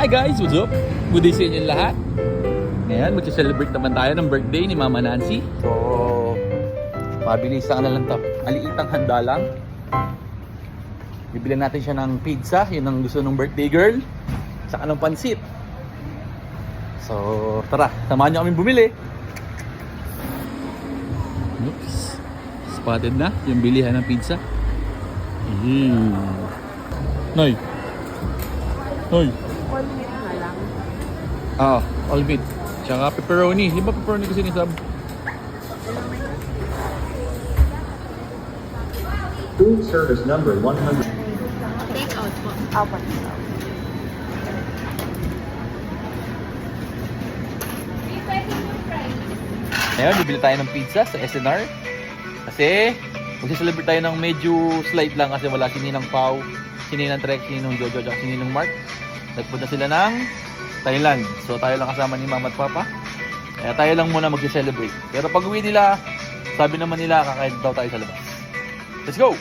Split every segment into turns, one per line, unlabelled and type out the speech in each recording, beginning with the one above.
Hi guys, what's up? Good day sa inyo lahat. Ngayon, mag-celebrate naman tayo ng birthday ni Mama Nancy. So, mabilis na lang to. Aliitang handa lang. Bibilan natin siya ng pizza, yun ang gusto ng birthday girl. Saka ng pansit. So, tara, samahan nyo kami bumili. Oops. Spotted na yung bilihan ng pizza. Noy. Noy.
All meat na lang.
All meat. Tsaka pepperoni. Di ba pepperoni kasi ni Sab?
Food service number 100.
Take out po. Apat.
Ngayon, bibili tayo ng pizza sa SNR. Kasi, magsi-celebrate tayo ng medyo slight lang kasi wala si Ninang Pao, si Ninang Trek, si Ninong Jojo, at si Ninong Mark. Nagpunta sila ng Thailand. So, tayo lang kasama ni Mama at Papa. Kaya tayo lang muna magsi-celebrate. Pero pag uwi nila, sabi naman nila, kakain daw tayo sa labas. Let's go!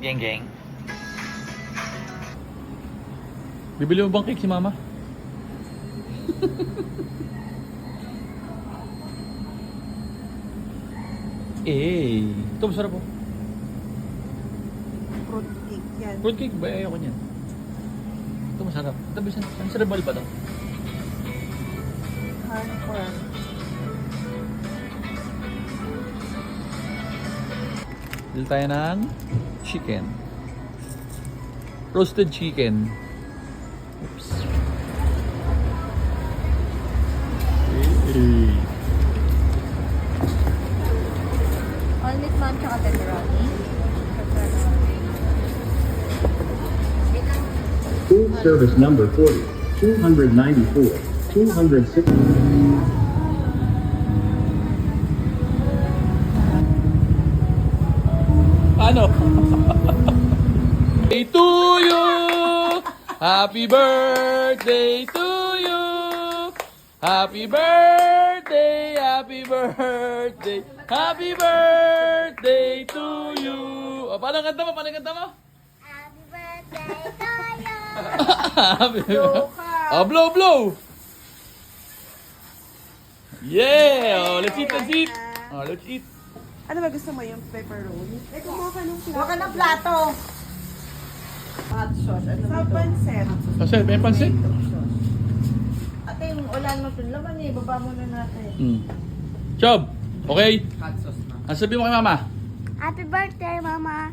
Gang, gang. Bibili mo bang cake si Mama? Ito masarap po.
Fruit cake yan.
Fruit cake ba? Ayoko niyan. Ito masarap. Tabi sa cerebral ba ito?
Hardcore.
Bili tayo ng chicken. Roasted chicken. Oops.
All meat ma'am tsaka pepperoni.
Food service number 40. 294. 206.
Ano? Happy to you! Happy birthday to you! Happy birthday! Happy birthday! Happy birthday to you! O, paano kanta mo? Paano kanta mo?
Happy birthday to you.
Happy Oh, blow, blow! Yeah! Oh, let's eat, let's eat! Oh, let's eat!
Ano ba gusto mo yung pepperoni? Kumuha ka ng plato.
Huwag ka ng plato. Hot sauce. Ano
Sa
ba ito?
pansit.
Kasi, may pansit?
Ate, yung ulan mo ito laman eh. Baba muna natin.
Chob! Okay?
Hot sauce na.
Ano sabihin mo kay Mama?
Happy birthday, Mama.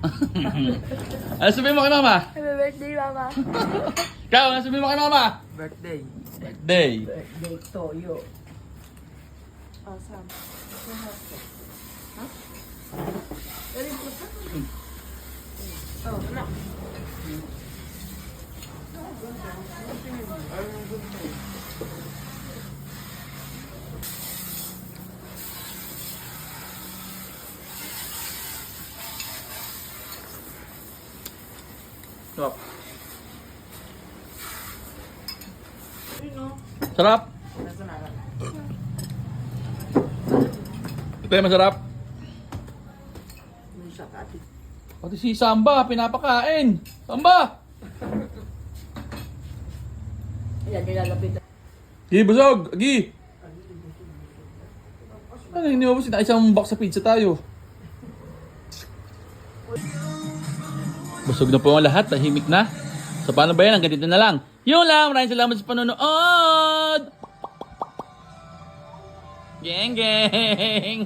Ano sabihin mo kay Mama?
Happy birthday, Mama.
Ikaw, ano sabihin mo kay Mama?
Birthday.
Birthday.
Birthday toyo.
Awesome.
Oh, ano?
Sarap.
Ano?
Sarap.
Nasa na lang.
Ito yung masarap.
Yung sa kati.
Pati si Samba, pinapakain. Samba!
Ayan, nilalapit.
Gi, busog! Gi! Ano, hindi mo ba isang box sa pizza tayo? Busog na po ang lahat, tahimik na. So paano ba yan? Hanggang dito na lang. Yun lang, maraming salamat sa panonood! Geng, geng!